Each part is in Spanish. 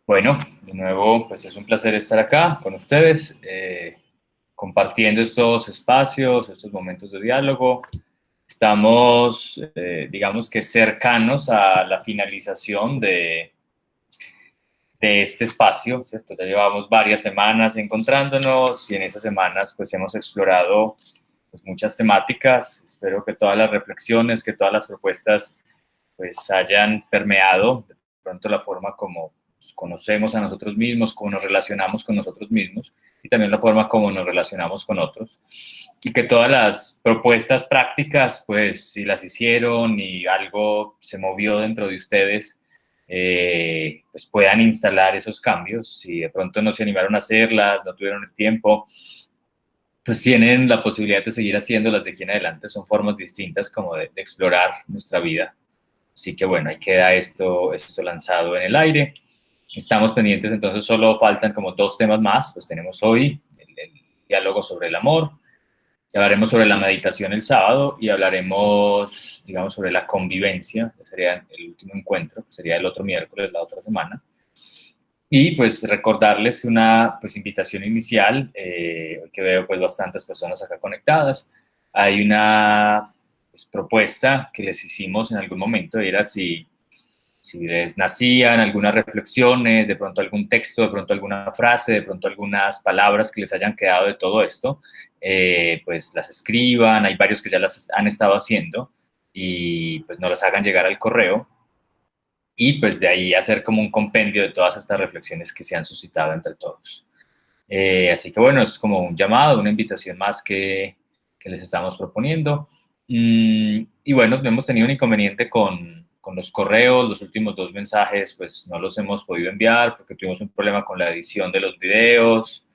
Bueno, de nuevo, pues es un placer estar acá con ustedes, compartiendo estos espacios, estos momentos de diálogo. Estamos, digamos que cercanos a la finalización de este espacio, ¿cierto? Ya llevamos varias semanas encontrándonos y en esas semanas pues hemos explorado pues, muchas temáticas. Espero que todas las reflexiones, que todas las propuestas pues hayan permeado de pronto la forma como nos conocemos a nosotros mismos, cómo nos relacionamos con nosotros mismos y también la forma como nos relacionamos con otros. Y que todas las propuestas prácticas, pues si las hicieron y algo se movió dentro de ustedes, pues puedan instalar esos cambios. Si de pronto no se animaron a hacerlas, no tuvieron el tiempo, pues tienen la posibilidad de seguir haciéndolas de aquí en adelante. Son formas distintas como de explorar nuestra vida. Así que bueno, ahí queda esto lanzado en el aire. Estamos pendientes, entonces solo faltan como dos temas más. Pues tenemos hoy el diálogo sobre el amor, y hablaremos sobre la meditación el sábado y hablaremos, digamos, sobre la convivencia, que sería el último encuentro, que sería el otro miércoles, la otra semana. Y pues recordarles una pues, invitación inicial, que veo pues bastantes personas acá conectadas. Hay una pues, propuesta que les hicimos en algún momento, era si les nacían algunas reflexiones, de pronto algún texto, de pronto alguna frase, de pronto algunas palabras que les hayan quedado de todo esto, pues las escriban. Hay varios que ya las han estado haciendo y pues nos las hagan llegar al correo y pues de ahí hacer como un compendio de todas estas reflexiones que se han suscitado entre todos. Así que bueno, es como un llamado, una invitación más que les estamos proponiendo. Y bueno, no hemos tenido un inconveniente con los correos. Los últimos dos mensajes pues no los hemos podido enviar porque tuvimos un problema con la edición de los videos.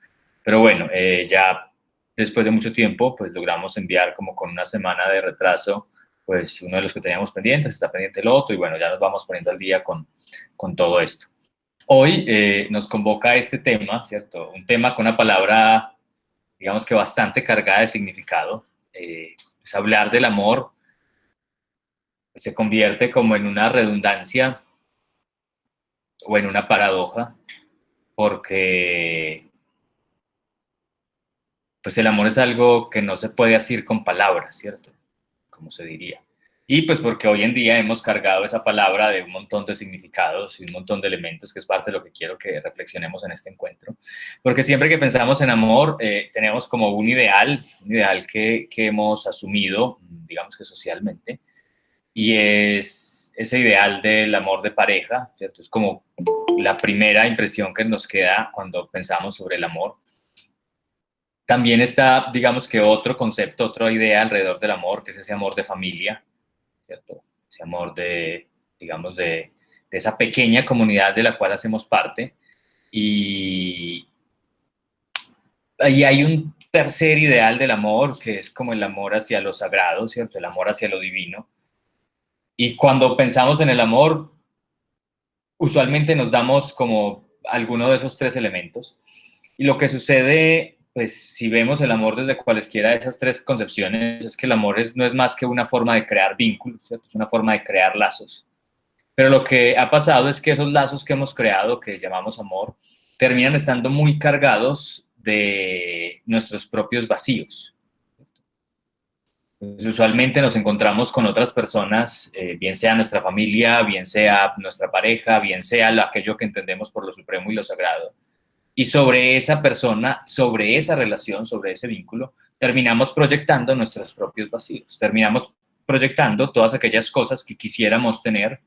Pero bueno, ya después de mucho tiempo pues logramos enviar como con una semana de retraso pues uno de los que teníamos pendientes, está pendiente el otro y bueno, ya nos vamos poniendo al día con todo esto. Hoy nos convoca este tema, ¿cierto? Un tema con una palabra, digamos que bastante cargada de significado. Es hablar del amor, pues, se convierte como en una redundancia o en una paradoja, porque pues el amor es algo que no se puede decir con palabras, ¿cierto? Como se diría. Y pues porque hoy en día hemos cargado esa palabra de un montón de significados y un montón de elementos, que es parte de lo que quiero que reflexionemos en este encuentro. Porque siempre que pensamos en amor, tenemos como un ideal que hemos asumido, digamos que socialmente, y es ese ideal del amor de pareja, ¿cierto? Es como la primera impresión que nos queda cuando pensamos sobre el amor. También está, digamos que otro concepto, otra idea alrededor del amor, que es ese amor de familia, ¿cierto? Ese amor de, digamos, de esa pequeña comunidad de la cual hacemos parte. Y ahí hay un tercer ideal del amor, que es como el amor hacia lo sagrado, ¿cierto? El amor hacia lo divino. Y cuando pensamos en el amor, usualmente nos damos como alguno de esos tres elementos. Y lo que sucede, pues si vemos el amor desde cualesquiera de esas tres concepciones, es que el amor no es más que una forma de crear vínculos, ¿cierto? Es una forma de crear lazos. Pero lo que ha pasado es que esos lazos que hemos creado, que llamamos amor, terminan estando muy cargados de nuestros propios vacíos. Pues, usualmente nos encontramos con otras personas, bien sea nuestra familia, bien sea nuestra pareja, bien sea aquello que entendemos por lo supremo y lo sagrado. Y sobre esa persona, sobre esa relación, sobre ese vínculo, terminamos proyectando nuestros propios vacíos. Terminamos proyectando todas aquellas cosas que quisiéramos tener,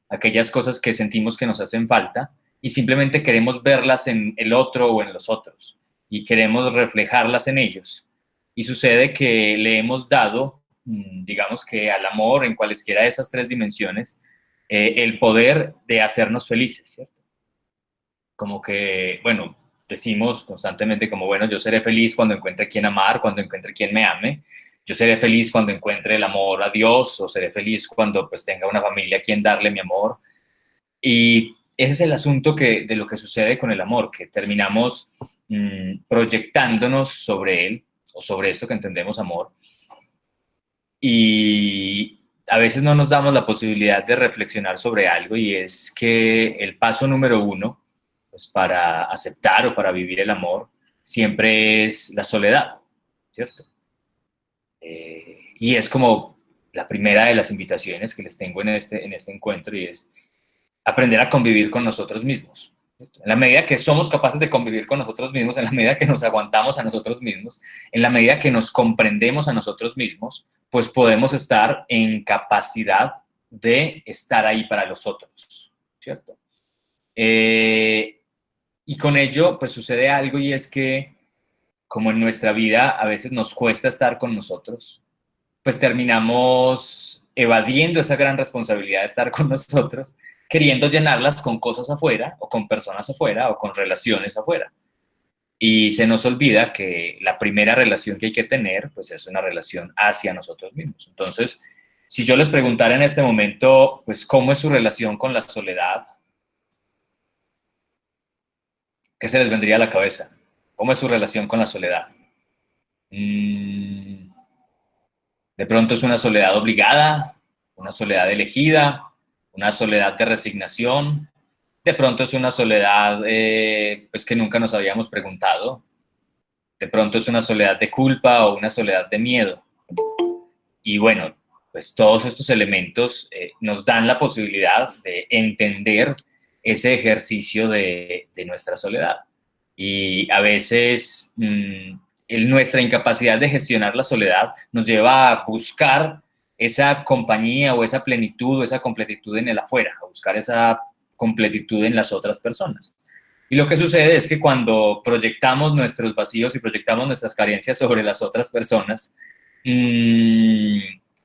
aquellas cosas que sentimos que nos hacen falta y simplemente queremos verlas en el otro o en los otros y queremos reflejarlas en ellos. Y sucede que le hemos dado, digamos que al amor, en cualesquiera de esas tres dimensiones, el poder de hacernos felices, ¿cierto? Como que, bueno, decimos constantemente como, bueno, yo seré feliz cuando encuentre quien amar, cuando encuentre quien me ame, yo seré feliz cuando encuentre el amor a Dios, o seré feliz cuando pues tenga una familia a quien darle mi amor. Y ese es el asunto de lo que sucede con el amor, que terminamos proyectándonos sobre él, o sobre esto que entendemos amor, y a veces no nos damos la posibilidad de reflexionar sobre algo, y es que el paso número uno pues, para aceptar o para vivir el amor siempre es la soledad, ¿cierto? Y es como la primera de las invitaciones que les tengo en este encuentro, y es aprender a convivir con nosotros mismos. En la medida que somos capaces de convivir con nosotros mismos, en la medida que nos aguantamos a nosotros mismos, en la medida que nos comprendemos a nosotros mismos, pues podemos estar en capacidad de estar ahí para los otros, ¿cierto? Y con ello, pues sucede algo, y es que como en nuestra vida a veces nos cuesta estar con nosotros, pues terminamos evadiendo esa gran responsabilidad de estar con nosotros, queriendo llenarlas con cosas afuera, o con personas afuera, o con relaciones afuera. Y se nos olvida que la primera relación que hay que tener, pues es una relación hacia nosotros mismos. Entonces, si yo les preguntara en este momento, pues, ¿cómo es su relación con la soledad? ¿Qué se les vendría a la cabeza? ¿Cómo es su relación con la soledad? De pronto es una soledad obligada, una soledad elegida, una soledad de resignación. De pronto es una soledad pues que nunca nos habíamos preguntado. De pronto es una soledad de culpa o una soledad de miedo. Y bueno, pues todos estos elementos nos dan la posibilidad de entender ese ejercicio de nuestra soledad. Y a veces nuestra incapacidad de gestionar la soledad nos lleva a buscar esa compañía o esa plenitud o esa completitud en el afuera, a buscar esa completitud en las otras personas. Y lo que sucede es que cuando proyectamos nuestros vacíos y proyectamos nuestras carencias sobre las otras personas,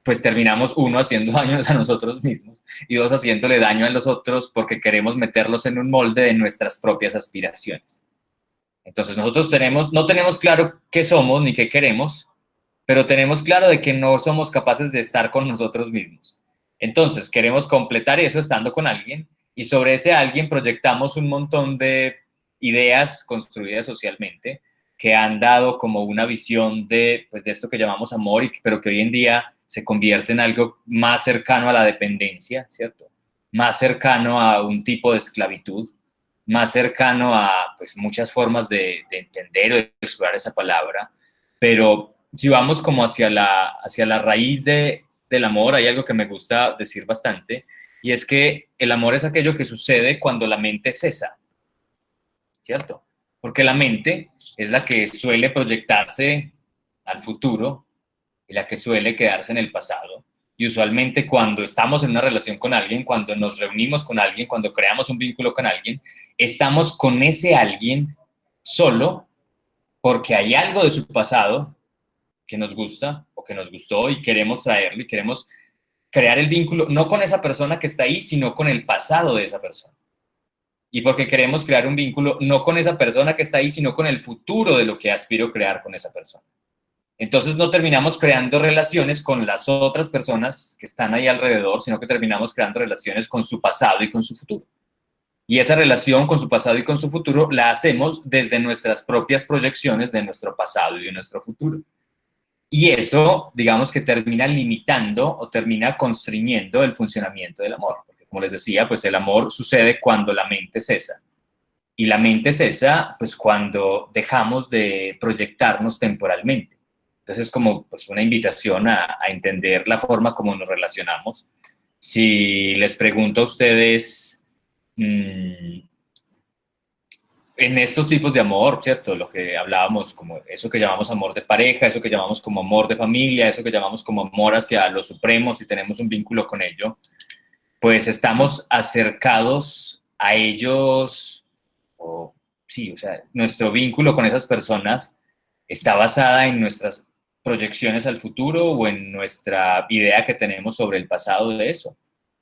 pues terminamos, uno, haciendo daño a nosotros mismos, y dos, haciéndole daño a los otros porque queremos meterlos en un molde de nuestras propias aspiraciones. Entonces nosotros no tenemos claro qué somos ni qué queremos, pero tenemos claro de que no somos capaces de estar con nosotros mismos. Entonces queremos completar eso estando con alguien, y sobre ese alguien proyectamos un montón de ideas construidas socialmente que han dado como una visión de, pues, de esto que llamamos amor, pero que hoy en día se convierte en algo más cercano a la dependencia, ¿cierto? Más cercano a un tipo de esclavitud, más cercano a, pues, muchas formas de entender o de explorar esa palabra. Pero si vamos como hacia la raíz del amor, hay algo que me gusta decir bastante, y es que el amor es aquello que sucede cuando la mente cesa, ¿cierto? Porque la mente es la que suele proyectarse al futuro y la que suele quedarse en el pasado. Y usualmente cuando estamos en una relación con alguien, cuando nos reunimos con alguien, cuando creamos un vínculo con alguien, estamos con ese alguien solo porque hay algo de su pasado que nos gusta o que nos gustó y queremos traerlo, y queremos crear el vínculo no con esa persona que está ahí, sino con el pasado de esa persona. Y porque queremos crear un vínculo no con esa persona que está ahí, sino con el futuro de lo que aspiro crear con esa persona. Entonces no terminamos creando relaciones con las otras personas que están ahí alrededor, sino que terminamos creando relaciones con su pasado y con su futuro. Y esa relación con su pasado y con su futuro la hacemos desde nuestras propias proyecciones de nuestro pasado y de nuestro futuro. Y eso, digamos, que termina limitando o termina constriñendo el funcionamiento del amor. Porque, como les decía, pues el amor sucede cuando la mente cesa. Y la mente cesa, pues, cuando dejamos de proyectarnos temporalmente. Entonces, es como, pues, una invitación a entender la forma como nos relacionamos. Si les pregunto a ustedes, en estos tipos de amor, ¿cierto? Lo que hablábamos, como eso que llamamos amor de pareja, eso que llamamos como amor de familia, eso que llamamos como amor hacia los supremos, y tenemos un vínculo con ello, pues estamos acercados a ellos, o sí, o sea, nuestro vínculo con esas personas está basada en nuestras proyecciones al futuro o en nuestra idea que tenemos sobre el pasado de eso.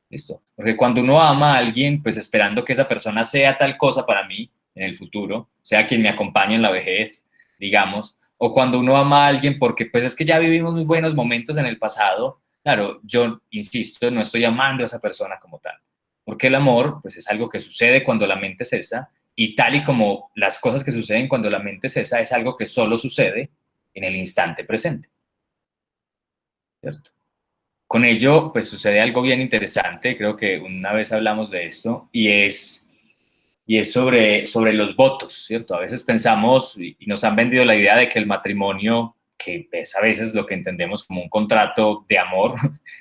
¿Listo? Porque cuando uno ama a alguien, pues esperando que esa persona sea tal cosa para mí en el futuro, sea quien me acompañe en la vejez, digamos, o cuando uno ama a alguien porque pues es que ya vivimos muy buenos momentos en el pasado, claro, yo insisto, no estoy amando a esa persona como tal, porque el amor pues es algo que sucede cuando la mente cesa, y tal y como las cosas que suceden cuando la mente cesa, es algo que solo sucede en el instante presente, ¿cierto? Con ello, pues sucede algo bien interesante, creo que una vez hablamos de esto, y es y es sobre los votos, ¿cierto? A veces pensamos y nos han vendido la idea de que el matrimonio, que es a veces lo que entendemos como un contrato de amor,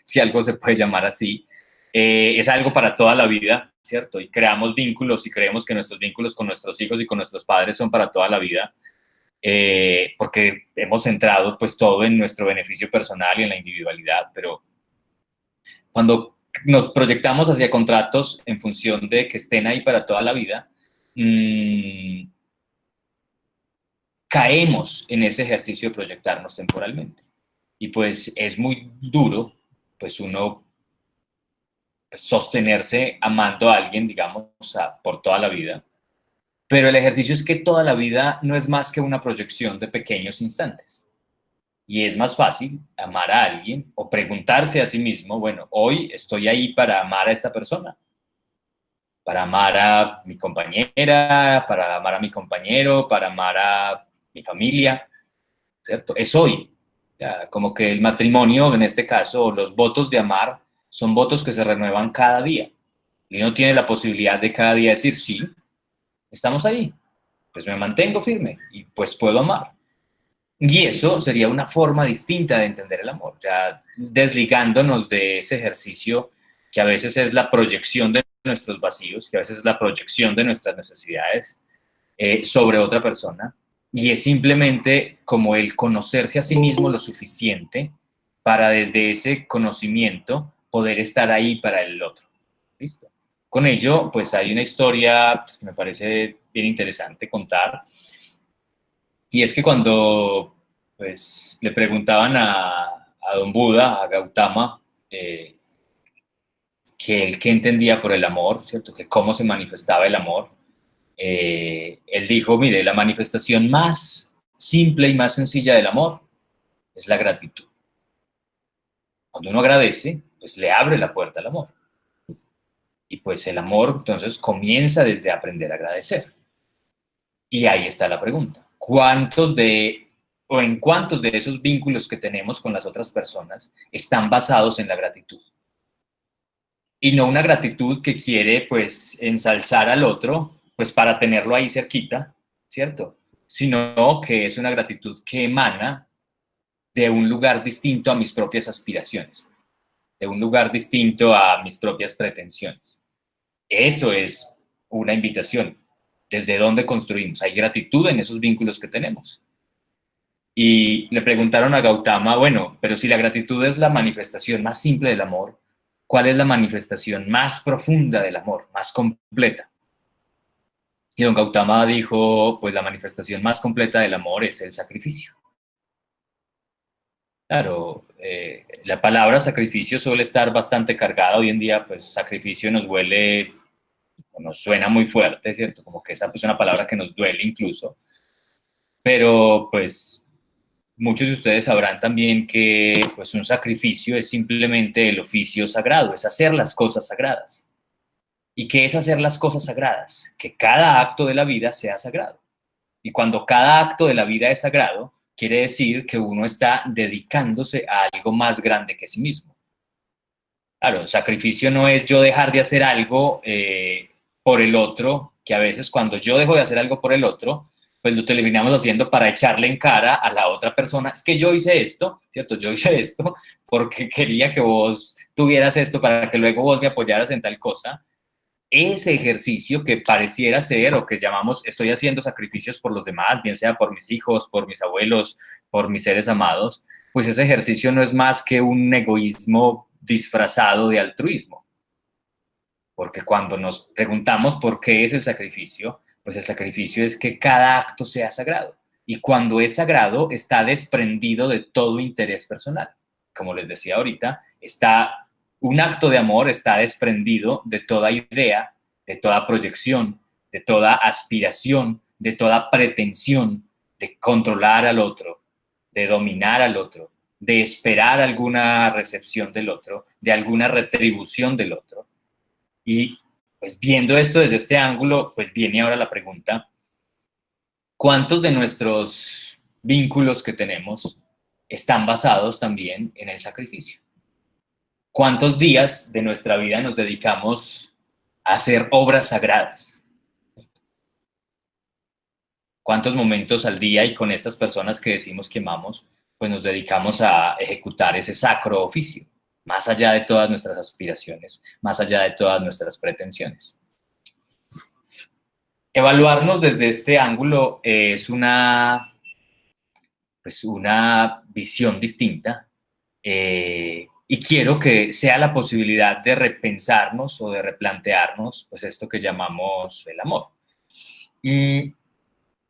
si algo se puede llamar así, es algo para toda la vida, ¿cierto? Y creamos vínculos y creemos que nuestros vínculos con nuestros hijos y con nuestros padres son para toda la vida, porque hemos centrado pues todo en nuestro beneficio personal y en la individualidad, pero cuando nos proyectamos hacia contratos en función de que estén ahí para toda la vida, mmm, caemos en ese ejercicio de proyectarnos temporalmente. Y pues es muy duro, pues uno pues, sostenerse amando a alguien, digamos, por toda la vida. Pero el ejercicio es que toda la vida no es más que una proyección de pequeños instantes. Y es más fácil amar a alguien o preguntarse a sí mismo, bueno, hoy estoy ahí para amar a esta persona, para amar a mi compañera, para amar a mi compañero, para amar a mi familia, ¿cierto? Es hoy. Ya, como que el matrimonio, en este caso, o los votos de amar, son votos que se renuevan cada día. Y uno tiene la posibilidad de cada día decir, sí, estamos ahí, pues me mantengo firme y pues puedo amar. Y eso sería una forma distinta de entender el amor, ya desligándonos de ese ejercicio que a veces es la proyección de nuestros vacíos, que a veces es la proyección de nuestras necesidades sobre otra persona, y es simplemente como el conocerse a sí mismo lo suficiente para desde ese conocimiento poder estar ahí para el otro. ¿Listo? Con ello, pues hay una historia pues, que me parece bien interesante contar, y es que cuando pues, le preguntaban a Don Buda, a Gautama, que él qué entendía por el amor, ¿cierto? Que cómo se manifestaba el amor, él dijo, mire, la manifestación más simple y más sencilla del amor es la gratitud. Cuando uno agradece, pues le abre la puerta al amor. Y pues el amor entonces comienza desde aprender a agradecer. Y ahí está la pregunta. ¿En cuántos de esos vínculos que tenemos con las otras personas están basados en la gratitud? Y no una gratitud que quiere, pues, ensalzar al otro, pues, para tenerlo ahí cerquita, ¿cierto? Sino que es una gratitud que emana de un lugar distinto a mis propias aspiraciones, de un lugar distinto a mis propias pretensiones. Eso es una invitación. ¿Desde dónde construimos? Hay gratitud en esos vínculos que tenemos. Y le preguntaron a Gautama, bueno, pero si la gratitud es la manifestación más simple del amor, ¿cuál es la manifestación más profunda del amor, más completa? Y don Gautama dijo, pues la manifestación más completa del amor es el sacrificio. Claro, la palabra sacrificio suele estar bastante cargada hoy en día, pues sacrificio nos huele, nos suena muy fuerte, ¿cierto? Como que esa es una palabra que nos duele incluso, pero pues muchos de ustedes sabrán también que pues, un sacrificio es simplemente el oficio sagrado, es hacer las cosas sagradas. ¿Y qué es hacer las cosas sagradas? Que cada acto de la vida sea sagrado. Y cuando cada acto de la vida es sagrado, quiere decir que uno está dedicándose a algo más grande que sí mismo. Claro, el sacrificio no es yo dejar de hacer algo por el otro, que a veces cuando yo dejo de hacer algo por el otro, pues lo terminamos haciendo para echarle en cara a la otra persona. Es que yo hice esto, ¿cierto? Yo hice esto porque quería que vos tuvieras esto para que luego vos me apoyaras en tal cosa. Ese ejercicio que pareciera ser o que llamamos estoy haciendo sacrificios por los demás, bien sea por mis hijos, por mis abuelos, por mis seres amados, pues ese ejercicio no es más que un egoísmo disfrazado de altruismo. Porque cuando nos preguntamos por qué es el sacrificio, pues el sacrificio es que cada acto sea sagrado. Y cuando es sagrado, está desprendido de todo interés personal. Como les decía ahorita, un acto de amor está desprendido de toda idea, de toda proyección, de toda aspiración, de toda pretensión de controlar al otro, de dominar al otro, de esperar alguna recepción del otro, de alguna retribución del otro. Y pues viendo esto desde este ángulo, pues viene ahora la pregunta, ¿cuántos de nuestros vínculos que tenemos están basados también en el sacrificio? ¿Cuántos días de nuestra vida nos dedicamos a hacer obras sagradas? cuántos momentos al día y con estas personas que decimos que amamos, pues nos dedicamos a ejecutar ese sacro oficio, más allá de todas nuestras aspiraciones, más allá de todas nuestras pretensiones. Evaluarnos desde este ángulo es pues una visión distinta, y quiero que sea la posibilidad de repensarnos o de replantearnos pues esto que llamamos el amor.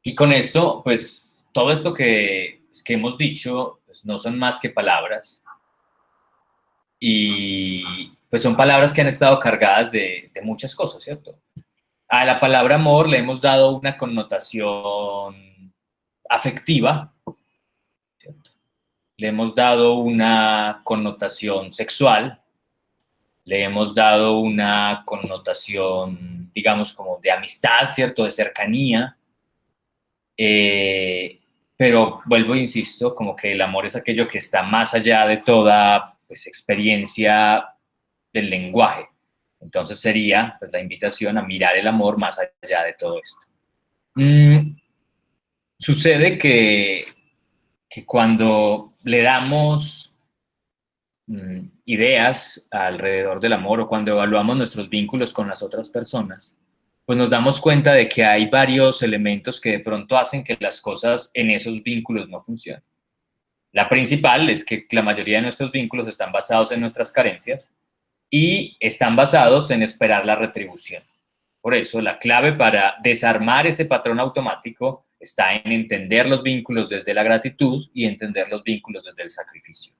Y con esto, pues todo esto que hemos dicho pues, no son más que palabras, y pues son palabras que han estado cargadas de muchas cosas, ¿cierto? A la palabra amor le hemos dado una connotación afectiva, ¿cierto? Le hemos dado una connotación sexual, le hemos dado una connotación, digamos, como de amistad, ¿cierto? De cercanía. Pero vuelvo e insisto, como que el amor es aquello que está más allá de toda pues, experiencia del lenguaje. Entonces sería pues, la invitación a mirar el amor más allá de todo esto. Sucede que cuando le damos ideas alrededor del amor o cuando evaluamos nuestros vínculos con las otras personas, pues nos damos cuenta de que hay varios elementos que de pronto hacen que las cosas en esos vínculos no funcionen. La principal es que la mayoría de nuestros vínculos están basados en nuestras carencias y están basados en esperar la retribución. Por eso, la clave para desarmar ese patrón automático está en entender los vínculos desde la gratitud y entender los vínculos desde el sacrificio.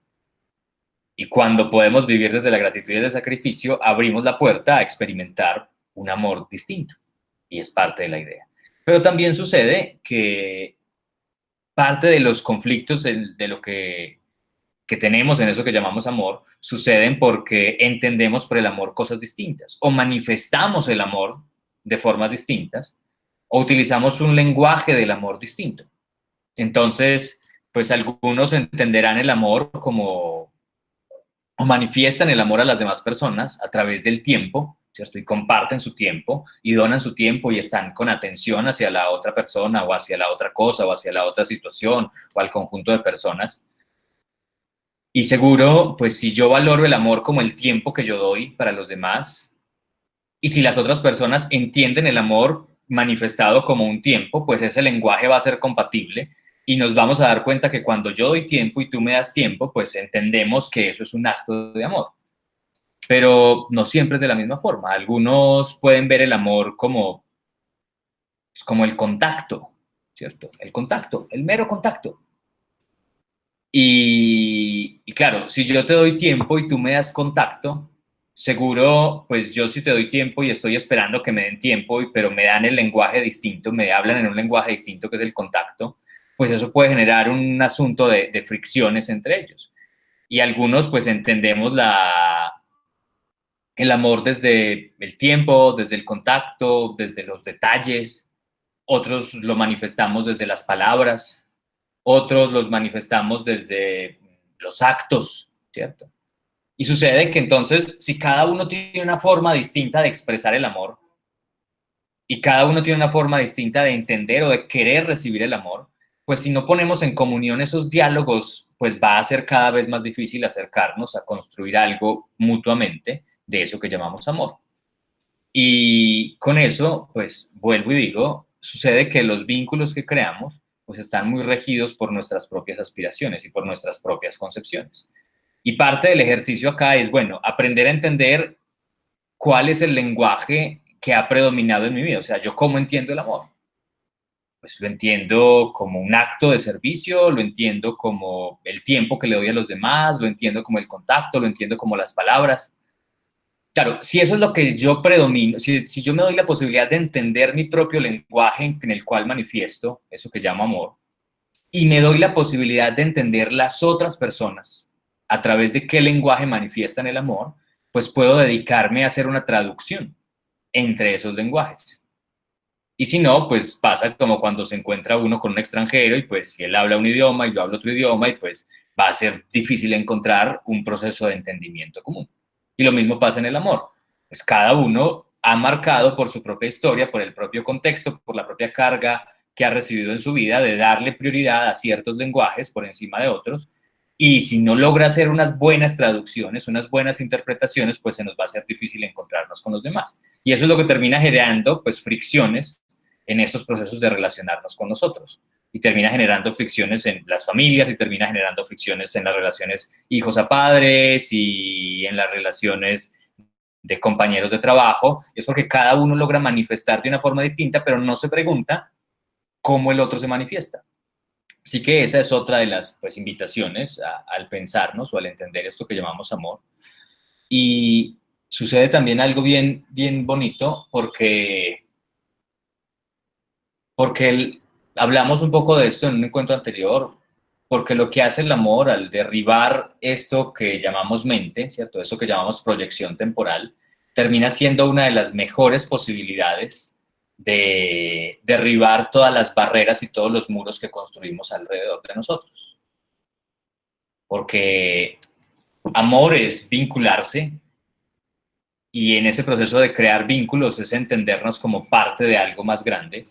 Y cuando podemos vivir desde la gratitud y el sacrificio, abrimos la puerta a experimentar un amor distinto. Y es parte de la idea. Pero también sucede que parte de los conflictos de lo que tenemos en eso que llamamos amor suceden porque entendemos por el amor cosas distintas o manifestamos el amor de formas distintas o utilizamos un lenguaje del amor distinto. Entonces, pues algunos entenderán el amor como o manifiestan el amor a las demás personas a través del tiempo, ¿cierto? Y comparten su tiempo y donan su tiempo y están con atención hacia la otra persona o hacia la otra cosa o hacia la otra situación o al conjunto de personas. Y seguro, pues si yo valoro el amor como el tiempo que yo doy para los demás, y si las otras personas entienden el amor manifestado como un tiempo, pues ese lenguaje va a ser compatible y nos vamos a dar cuenta que cuando yo doy tiempo y tú me das tiempo, pues entendemos que eso es un acto de amor. Pero no siempre es de la misma forma. Algunos pueden ver el amor como, pues, como el contacto, ¿cierto? El contacto, el mero contacto. Y claro, si yo te doy tiempo y tú me das contacto, seguro, pues yo sí te doy tiempo y estoy esperando que me den tiempo, pero me dan el lenguaje distinto, me hablan en un lenguaje distinto que es el contacto, pues eso puede generar un asunto de fricciones entre ellos. Y algunos pues entendemos el amor desde el tiempo, desde el contacto, desde los detalles, otros lo manifestamos desde las palabras, otros los manifestamos desde los actos, ¿cierto? Y sucede que entonces, si cada uno tiene una forma distinta de expresar el amor, y cada uno tiene una forma distinta de entender o de querer recibir el amor, pues si no ponemos en comunión esos diálogos, pues va a ser cada vez más difícil acercarnos a construir algo mutuamente de eso que llamamos amor. Y con eso, pues vuelvo y digo, sucede que los vínculos que creamos, pues están muy regidos por nuestras propias aspiraciones y por nuestras propias concepciones. Y parte del ejercicio acá es, bueno, aprender a entender cuál es el lenguaje que ha predominado en mi vida. O sea, yo cómo entiendo el amor. Pues lo entiendo como un acto de servicio, lo entiendo como el tiempo que le doy a los demás, lo entiendo como el contacto, lo entiendo como las palabras. Claro, si eso es lo que yo predomino, si yo me doy la posibilidad de entender mi propio lenguaje en el cual manifiesto eso que llamo amor, y me doy la posibilidad de entender las otras personas a través de qué lenguaje manifiestan el amor, pues puedo dedicarme a hacer una traducción entre esos lenguajes. Y si no, pues pasa como cuando se encuentra uno con un extranjero y pues si él habla un idioma y yo hablo otro idioma y pues va a ser difícil encontrar un proceso de entendimiento común. Y lo mismo pasa en el amor. Pues cada uno ha marcado por su propia historia, por el propio contexto, por la propia carga que ha recibido en su vida, de darle prioridad a ciertos lenguajes por encima de otros, y si no logra hacer unas buenas traducciones, unas buenas interpretaciones, pues se nos va a ser difícil encontrarnos con los demás. Y eso es lo que termina generando, pues, fricciones en estos procesos de relacionarnos con nosotros. Y termina generando fricciones en las familias, y termina generando fricciones en las relaciones hijos a padres, y en las relaciones de compañeros de trabajo. Es porque cada uno logra manifestar de una forma distinta, pero no se pregunta cómo el otro se manifiesta. Así que esa es otra de las, pues, invitaciones al pensarnos o al entender esto que llamamos amor. Y sucede también algo bien, bien bonito, porque hablamos un poco de esto en un encuentro anterior, porque lo que hace el amor al derribar esto que llamamos mente, ¿cierto? Eso que llamamos proyección temporal, termina siendo una de las mejores posibilidades de derribar todas las barreras y todos los muros que construimos alrededor de nosotros. Porque amor es vincularse, y en ese proceso de crear vínculos es entendernos como parte de algo más grande.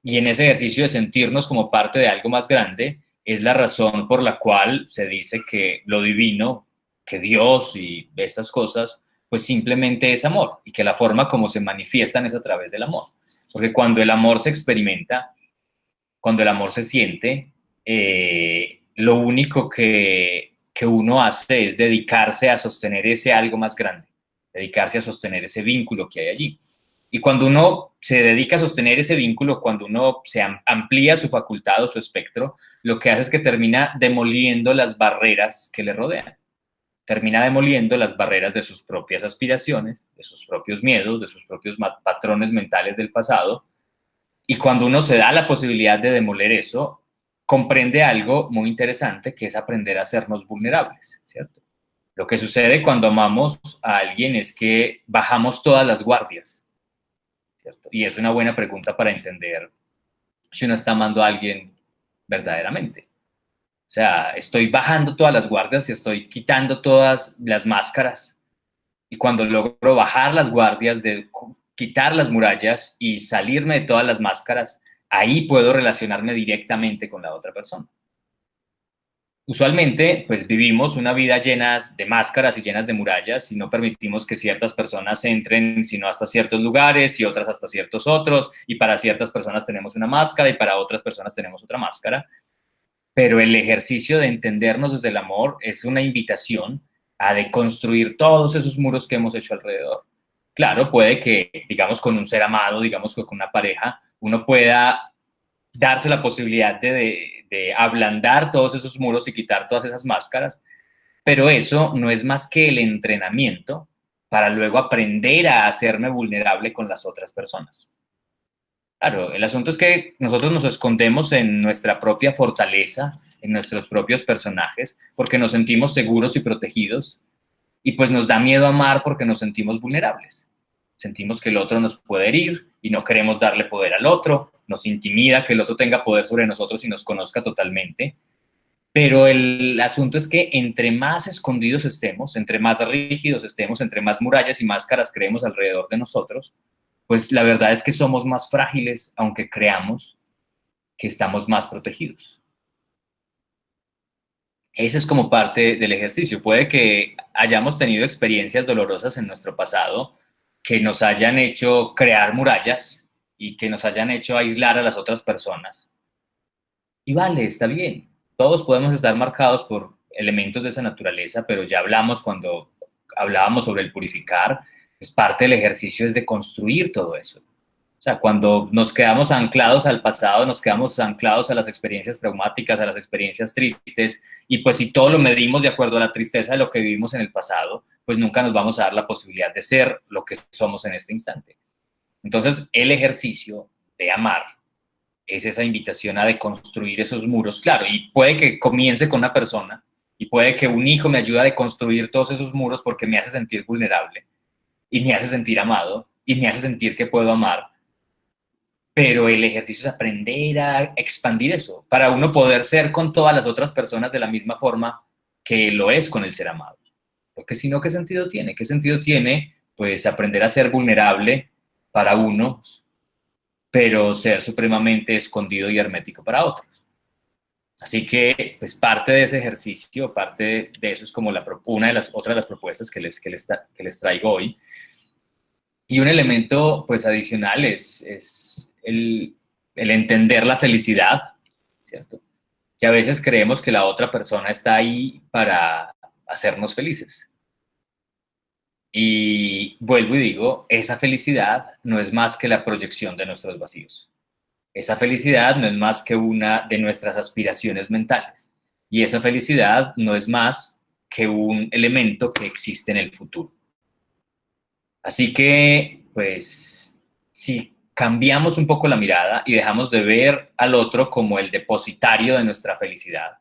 Y en ese ejercicio de sentirnos como parte de algo más grande es la razón por la cual se dice que lo divino, que Dios y estas cosas, pues simplemente es amor, y que la forma como se manifiestan es a través del amor. Porque cuando el amor se experimenta, cuando el amor se siente, lo único que uno hace es dedicarse a sostener ese algo más grande, dedicarse a sostener ese vínculo que hay allí. Y cuando uno se dedica a sostener ese vínculo, cuando uno se amplía su facultad o su espectro, lo que hace es que termina demoliendo las barreras que le rodean. Termina demoliendo las barreras de sus propias aspiraciones, de sus propios miedos, de sus propios patrones mentales del pasado. Y cuando uno se da la posibilidad de demoler eso, comprende algo muy interesante, que es aprender a hacernos vulnerables, ¿cierto? Lo que sucede cuando amamos a alguien es que bajamos todas las guardias, ¿cierto? Y es una buena pregunta para entender si uno está amando a alguien verdaderamente. O sea, estoy bajando todas las guardias y estoy quitando todas las máscaras. Y cuando logro bajar las guardias, de quitar las murallas y salirme de todas las máscaras, ahí puedo relacionarme directamente con la otra persona. Usualmente, pues, vivimos una vida llena de máscaras y llenas de murallas, y no permitimos que ciertas personas entren sino hasta ciertos lugares y otras hasta ciertos otros, y para ciertas personas tenemos una máscara y para otras personas tenemos otra máscara. Pero el ejercicio de entendernos desde el amor es una invitación a deconstruir todos esos muros que hemos hecho alrededor. Claro, puede que, digamos, con un ser amado, digamos que con una pareja, uno pueda darse la posibilidad de ablandar todos esos muros y quitar todas esas máscaras, pero eso no es más que el entrenamiento para luego aprender a hacerme vulnerable con las otras personas. Claro, el asunto es que nosotros nos escondemos en nuestra propia fortaleza, en nuestros propios personajes, porque nos sentimos seguros y protegidos, y pues nos da miedo amar porque nos sentimos vulnerables. Sentimos que el otro nos puede herir y no queremos darle poder al otro, nos intimida que el otro tenga poder sobre nosotros y nos conozca totalmente. Pero el asunto es que entre más escondidos estemos, entre más rígidos estemos, entre más murallas y máscaras creemos alrededor de nosotros, pues la verdad es que somos más frágiles, aunque creamos que estamos más protegidos. Ese es como parte del ejercicio. Puede que hayamos tenido experiencias dolorosas en nuestro pasado que nos hayan hecho crear murallas y que nos hayan hecho aislar a las otras personas. Y vale, está bien. Todos podemos estar marcados por elementos de esa naturaleza, pero ya hablamos cuando hablábamos sobre el purificar, es parte del ejercicio es de construir todo eso. O sea, cuando nos quedamos anclados al pasado, nos quedamos anclados a las experiencias traumáticas, a las experiencias tristes, y pues si todo lo medimos de acuerdo a la tristeza de lo que vivimos en el pasado, pues nunca nos vamos a dar la posibilidad de ser lo que somos en este instante. Entonces, el ejercicio de amar es esa invitación a deconstruir esos muros, claro, y puede que comience con una persona, y puede que un hijo me ayude a deconstruir todos esos muros porque me hace sentir vulnerable, y me hace sentir amado, y me hace sentir que puedo amar. Pero el ejercicio es aprender a expandir eso, para uno poder ser con todas las otras personas de la misma forma que lo es con el ser amado. Porque si no, ¿qué sentido tiene? ¿Qué sentido tiene, pues, aprender a ser vulnerable para uno pero ser supremamente escondido y hermético para otros. Así que, pues, parte de ese ejercicio, parte de eso es como una de las otras de las propuestas que les traigo hoy. Y un elemento, pues, adicional es el entender la felicidad, ¿cierto? Que a veces creemos que la otra persona está ahí para hacernos felices. Y vuelvo y digo, esa felicidad no es más que la proyección de nuestros vacíos. Esa felicidad no es más que una de nuestras aspiraciones mentales. Y esa felicidad no es más que un elemento que existe en el futuro. Así que, pues, si cambiamos un poco la mirada y dejamos de ver al otro como el depositario de nuestra felicidad,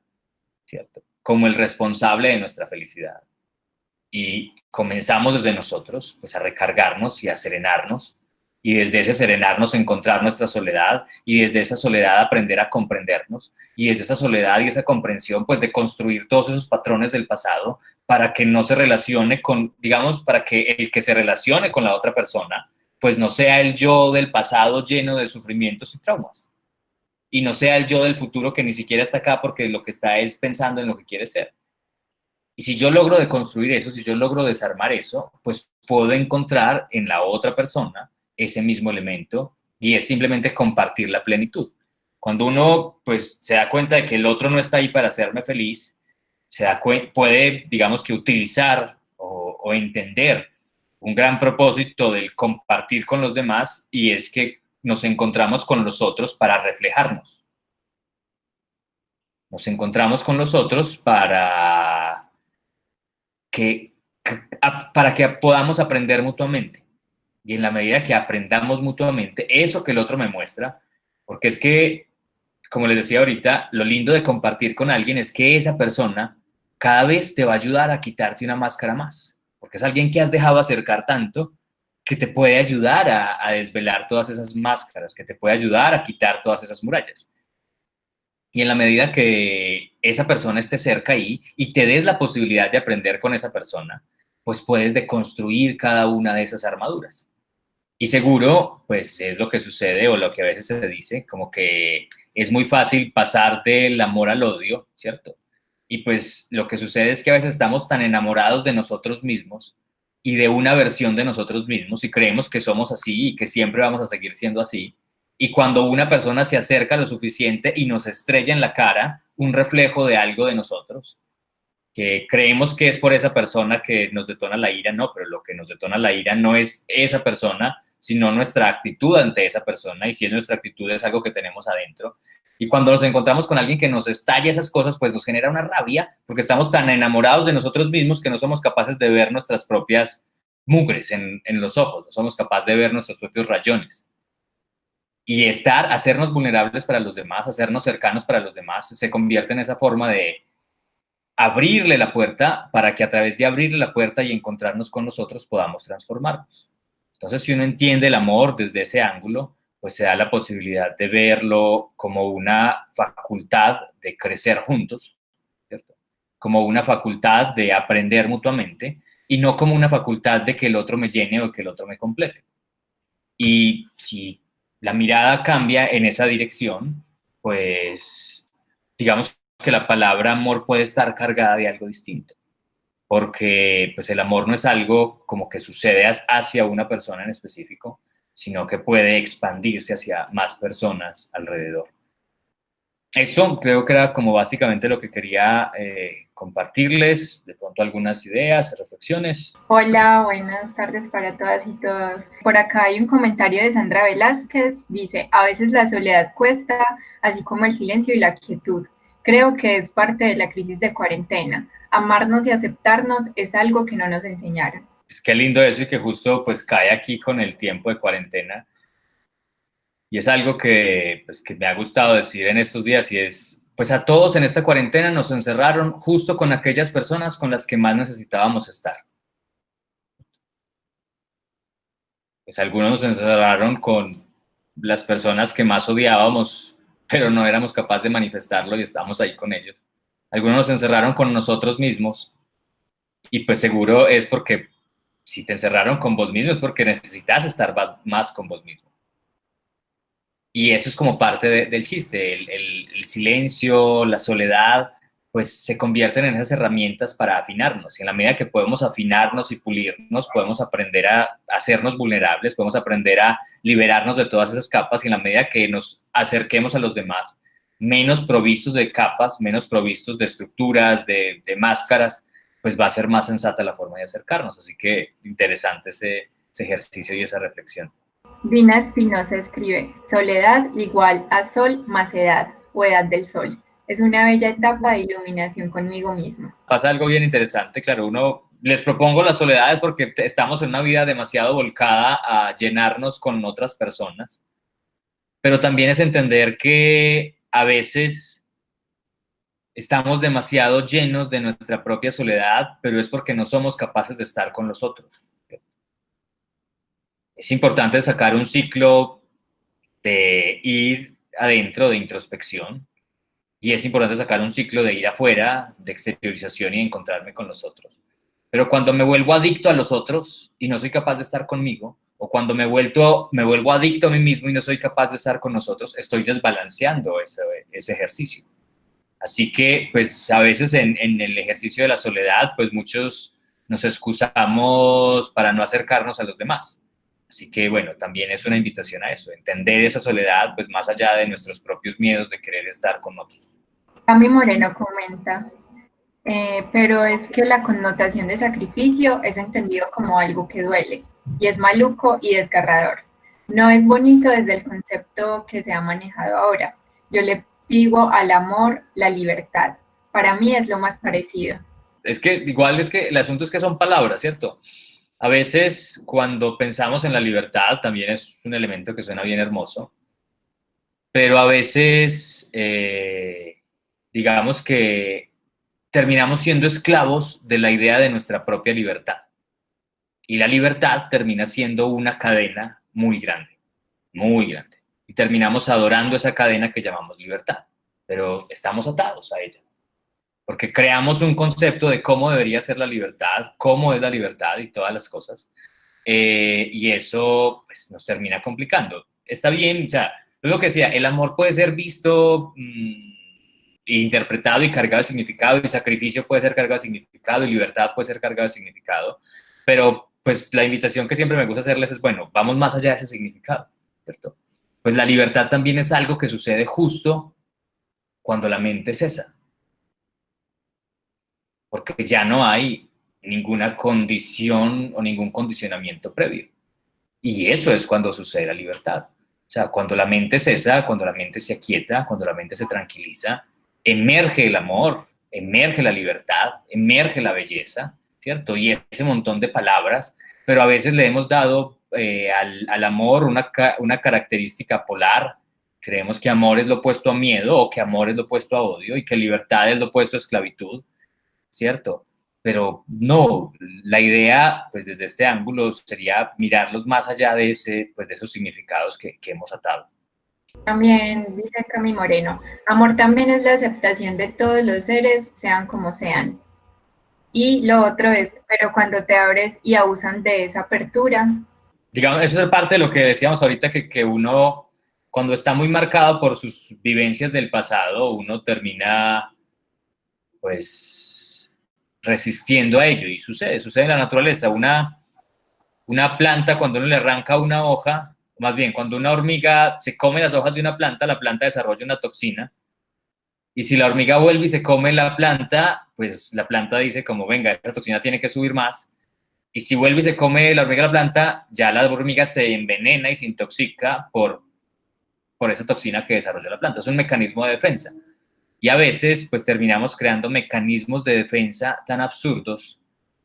¿cierto? Como el responsable de nuestra felicidad. Y comenzamos desde nosotros, pues, a recargarnos y a serenarnos, y desde ese serenarnos encontrar nuestra soledad, y desde esa soledad aprender a comprendernos, y desde esa soledad y esa comprensión, pues, de construir todos esos patrones del pasado para que no se relacione con, digamos, para que el que se relacione con la otra persona, pues no sea el yo del pasado lleno de sufrimientos y traumas, y no sea el yo del futuro que ni siquiera está acá porque lo que está es pensando en lo que quiere ser. Y si yo logro deconstruir eso, si yo logro desarmar eso, pues puedo encontrar en la otra persona ese mismo elemento y es simplemente compartir la plenitud. Cuando uno pues se da cuenta de que el otro no está ahí para hacerme feliz, puede, digamos que utilizar o entender un gran propósito del compartir con los demás y es que nos encontramos con los otros para reflejarnos. Nos encontramos con los otros que, para que podamos aprender mutuamente. Y en la medida que aprendamos mutuamente eso que el otro me muestra, porque es que, como les decía ahorita, lo lindo de compartir con alguien es que esa persona cada vez te va a ayudar a quitarte una máscara más, porque es alguien que has dejado acercar tanto que te puede ayudar a desvelar todas esas máscaras, que te puede ayudar a quitar todas esas murallas. Y en la medida que esa persona esté cerca ahí y te des la posibilidad de aprender con esa persona, pues puedes deconstruir cada una de esas armaduras. Y seguro, pues es lo que sucede o lo que a veces se dice, como que es muy fácil pasar del amor al odio, ¿cierto? Y pues lo que sucede es que a veces estamos tan enamorados de nosotros mismos y de una versión de nosotros mismos y creemos que somos así y que siempre vamos a seguir siendo así. Y cuando una persona se acerca lo suficiente y nos estrella en la cara un reflejo de algo de nosotros, que creemos que es por esa persona que nos detona la ira, no, pero lo que nos detona la ira no es esa persona, sino nuestra actitud ante esa persona, y si es nuestra actitud es algo que tenemos adentro. Y cuando nos encontramos con alguien que nos estalla esas cosas, pues nos genera una rabia, porque estamos tan enamorados de nosotros mismos que no somos capaces de ver nuestras propias mugres en los ojos, no somos capaces de ver nuestros propios rayones. Y hacernos vulnerables para los demás, hacernos cercanos para los demás, se convierte en esa forma de abrirle la puerta para que a través de abrirle la puerta y encontrarnos con nosotros podamos transformarnos. Entonces, si uno entiende el amor desde ese ángulo, pues se da la posibilidad de verlo como una facultad de crecer juntos, ¿cierto? Como una facultad de aprender mutuamente y no como una facultad de que el otro me llene o que el otro me complete. Y si la mirada cambia en esa dirección, pues digamos que la palabra amor puede estar cargada de algo distinto, porque pues el amor no es algo como que sucede hacia una persona en específico, sino que puede expandirse hacia más personas alrededor. Eso creo que era como básicamente lo que quería compartirles, de pronto algunas ideas, reflexiones. Hola, buenas tardes para todas y todos. Por acá hay un comentario de Sandra Velázquez. Dice, a veces la soledad cuesta, así como el silencio y la quietud. Creo que es parte de la crisis de cuarentena. Amarnos y aceptarnos es algo que no nos enseñaron. Es que lindo eso y que justo pues cae aquí con el tiempo de cuarentena. Y es algo que, pues, que me ha gustado decir en estos días y es, pues a todos en esta cuarentena nos encerraron justo con aquellas personas con las que más necesitábamos estar. Pues algunos nos encerraron con las personas que más odiábamos, pero no éramos capaces de manifestarlo y estábamos ahí con ellos. Algunos nos encerraron con nosotros mismos y pues seguro es porque si te encerraron con vos mismo es porque necesitas estar más con vos mismo. Y eso es como parte del chiste, el silencio, la soledad, pues se convierten en esas herramientas para afinarnos. Y en la medida que podemos afinarnos y pulirnos, podemos aprender a hacernos vulnerables, podemos aprender a liberarnos de todas esas capas, y en la medida que nos acerquemos a los demás, menos provistos de capas, menos provistos de estructuras, de máscaras, pues va a ser más sensata la forma de acercarnos. Así que interesante ese ejercicio y esa reflexión. Dina Espinosa escribe: soledad igual a sol más edad o edad del sol. Es una bella etapa de iluminación conmigo mismo. Pasa algo bien interesante, claro, les propongo las soledades porque estamos en una vida demasiado volcada a llenarnos con otras personas, pero también es entender que a veces estamos demasiado llenos de nuestra propia soledad, pero es porque no somos capaces de estar con los otros. Es importante sacar un ciclo de ir adentro, de introspección, y es importante sacar un ciclo de ir afuera, de exteriorización y de encontrarme con los otros. Pero cuando me vuelvo adicto a los otros y no soy capaz de estar conmigo, o cuando me vuelvo adicto a mí mismo y no soy capaz de estar con nosotros, estoy desbalanceando ese ejercicio. Así que, pues, a veces en el ejercicio de la soledad, pues muchos nos excusamos para no acercarnos a los demás. Así que, bueno, también es una invitación a eso, entender esa soledad, pues más allá de nuestros propios miedos de querer estar con otros. Cami Moreno comenta: pero es que la connotación de sacrificio es entendido como algo que duele, y es maluco y desgarrador. No es bonito desde el concepto que se ha manejado ahora. Yo le digo al amor la libertad. Para mí es lo más parecido. Es que igual es que el asunto es que son palabras, ¿cierto? A veces cuando pensamos en la libertad también es un elemento que suena bien hermoso, pero a veces digamos que terminamos siendo esclavos de la idea de nuestra propia libertad. Y la libertad termina siendo una cadena muy grande, muy grande. Y terminamos adorando esa cadena que llamamos libertad, pero estamos atados a ella. Porque creamos un concepto de cómo debería ser la libertad, cómo es la libertad y todas las cosas. Y eso pues, nos termina complicando. Está bien, o sea, es lo que decía, el amor puede ser visto, interpretado y cargado de significado, y sacrificio puede ser cargado de significado, y libertad puede ser cargado de significado, pero pues la invitación que siempre me gusta hacerles es, bueno, vamos más allá de ese significado, ¿cierto? Pues la libertad también es algo que sucede justo cuando la mente cesa, porque ya no hay ninguna condición o ningún condicionamiento previo. Y eso es cuando sucede la libertad. O sea, cuando la mente cesa, cuando la mente se aquieta, cuando la mente se tranquiliza, emerge el amor, emerge la libertad, emerge la belleza, ¿cierto? Y ese montón de palabras, pero a veces le hemos dado al amor una característica polar. Creemos que amor es lo opuesto a miedo, o que amor es lo opuesto a odio, y que libertad es lo opuesto a esclavitud, ¿cierto? Pero no, la idea, pues desde este ángulo, sería mirarlos más allá de pues de esos significados que hemos atado. También dice Cami Moreno: amor también es la aceptación de todos los seres, sean como sean. Y lo otro es: pero cuando te abres y abusan de esa apertura. Digamos, eso es parte de lo que decíamos ahorita, que uno, cuando está muy marcado por sus vivencias del pasado, uno termina, pues, resistiendo a ello. Y sucede en la naturaleza. Una planta, cuando uno le arranca una hoja, más bien, cuando una hormiga se come las hojas de una planta, la planta desarrolla una toxina. Y si la hormiga vuelve y se come la planta, pues la planta dice como, venga, esta toxina tiene que subir más. Y si vuelve y se come la hormiga la planta, ya la hormiga se envenena y se intoxica por esa toxina que desarrolla la planta. Es un mecanismo de defensa. Y a veces, pues terminamos creando mecanismos de defensa tan absurdos